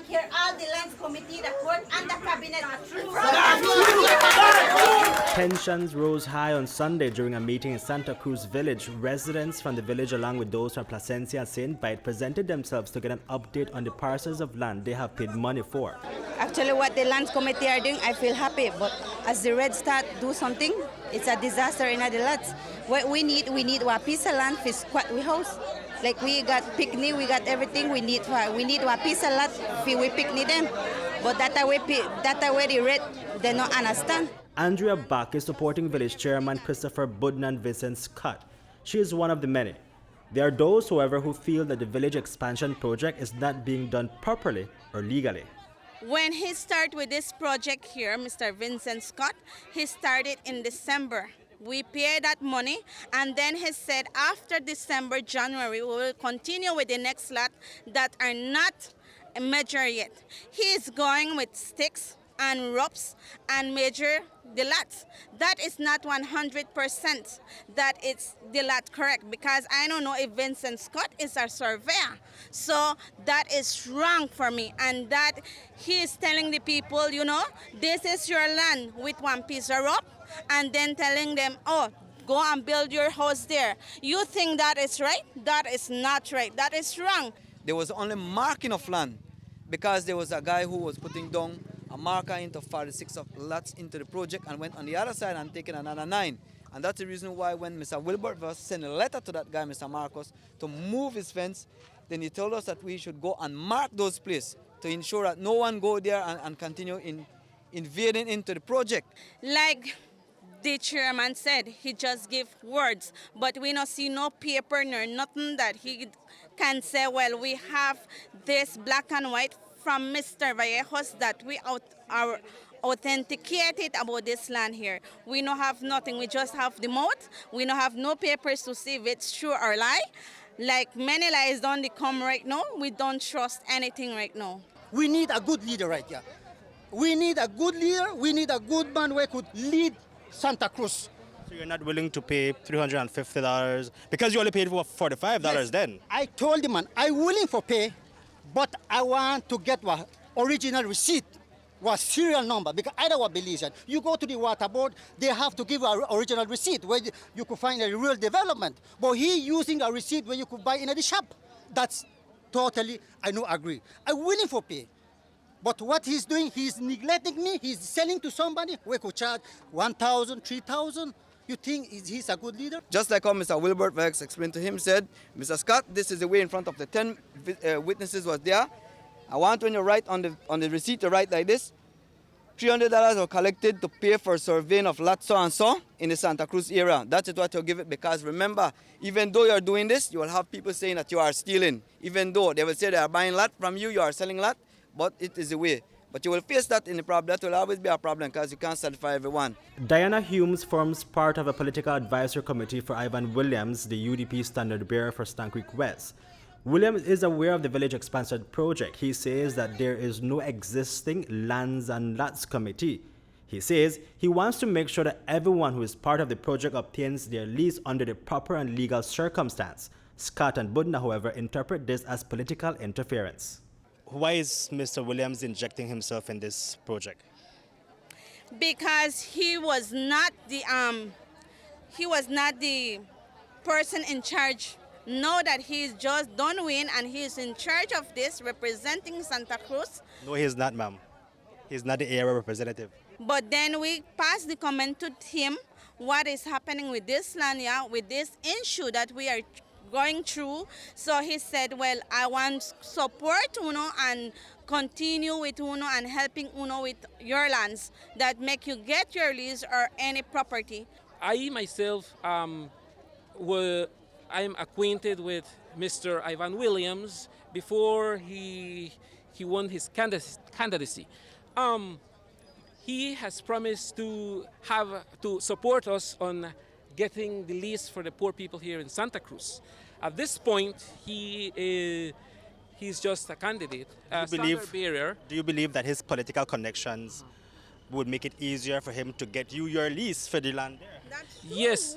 thank here all the lands committee that work and the cabinet. Tensions rose high on Sunday during a meeting in Santa Cruz village. Residents from the village, along with those from Placencia and St. Vite, presented themselves to get an update on the parcels of land they have paid money for. Actually, what the lands committee are doing, I feel happy. But as the Red start do something, it's a disaster in the lands. What we need a piece of land for squat we house. Like we got picnic, we got everything. We need a piece of land for we picnic them. But that way the Red they don't understand. Andrea Bach is supporting village chairman Christopher Budna and Vincent Scott. She is one of the many. There are those, however, who feel that the village expansion project is not being done properly or legally. When he started with this project here, Mr. Vincent Scott, he started in December. We paid that money, and then he said after December, January, we will continue with the next lot that are not measured yet. He is going with sticks and ropes and measure the lots. That is not 100% that it's the lot correct, because I don't know if Vincent Scott is a surveyor. So that is wrong for me, and that he is telling the people, you know, this is your land with one piece of rope, and then telling them, oh, go and build your house there. You think that is right? That is not right. That is wrong. There was only marking of land because there was a guy who was putting down a marker into 46 of lots into the project and went on the other side and taken another 9. And that's the reason why when Mr. Wilbert was sent a letter to that guy, Mr. Marcos, to move his fence, then he told us that we should go and mark those places to ensure that no one go there and continue invading into the project. Like the chairman said, he just give words, but we don't see no paper nor nothing that he can say, well, we have this black and white from Mr. Vallejos that we are authenticated about this land here. We don't have nothing. We just have the mouth. We don't have no papers to see if it's true or lie. Like many lies don't come right now. We don't trust anything right now. We need a good leader right here. We need a good leader. We need a good man who could lead Santa Cruz. So you're not willing to pay $350 because you only paid for $45 then? I told the man, I'm willing for pay, but I want to get what original receipt, what serial number, because I don't want Belize. You go to the water board, they have to give an original receipt where you could find a real development. But he using a receipt where you could buy in the shop. That's totally, I don't agree. I'm willing for pay. But what he's doing, he's neglecting me. He's selling to somebody who could charge $1,000, $3,000. You think he's a good leader? Just like how Mr. Wilbert Vex explained to him, said, Mr. Scott, this is the way in front of the 10 witnesses was there. I want when you write on the receipt to write like this, $300 were collected to pay for surveying of lot so and so in the Santa Cruz area. That is what you'll give it, because remember, even though you're doing this, you will have people saying that you are stealing. Even though they will say they are buying lot from you, you are selling lot, but it is the way. But you will face that in the problem. That will always be a problem because you can't satisfy everyone. Diana Humes forms part of a political advisory committee for Ivan Williams, the U.D.P standard bearer for Stann Creek West. Williams is aware of the village expansion project. He says that there is no existing lands and lots committee. He says he wants to make sure that everyone who is part of the project obtains their lease under the proper and legal circumstance. Scott and Budna, however, interpret this as political interference. Why is Mr. Williams injecting himself in this project? Because he was not the person in charge. Know that he's just done win and he's in charge of this, representing Santa Cruz. No, he's not, ma'am. He's not the area representative. But then we passed the comment to him what is happening with this land, yeah, with this issue that we are going through. So he said, well, I want support UNO and continue with UNO and helping UNO with your lands that make you get your lease or any property. I myself I'm acquainted with Mr. Ivan Williams before he won his candidacy. He has promised to support us on getting the lease for the poor people here in Santa Cruz. At this point, he's just a candidate, a standard bearer. Do you believe that his political connections would make it easier for him to get you your lease for the land there? Yes,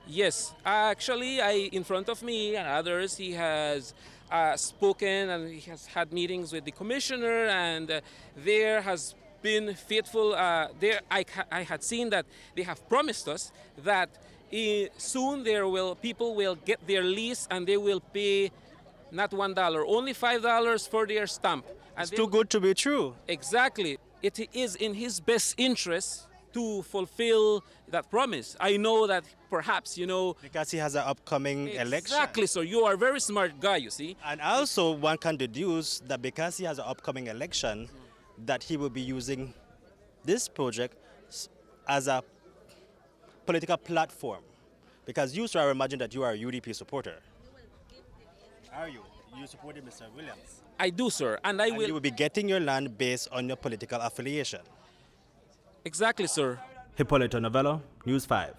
yes. Actually, in front of me and others, he has spoken and he has had meetings with the commissioner, and there has been faithful. I had seen that they have promised us that soon people will get their lease and they will pay not $1, only $5 for their stamp. And It's too good to be true. Exactly. It is in his best interest to fulfill that promise. I know that perhaps, Because he has an upcoming election. Exactly, so you are a very smart guy, you see. And also, one can deduce that because he has an upcoming election, that he will be using this project as a political platform. Because you, sir, I imagine that you are a UDP supporter. Are you? You supported Mr. Williams? I do, sir, and I will. You will be getting your land based on your political affiliation. Exactly, sir. Hipólito Novello, News 5.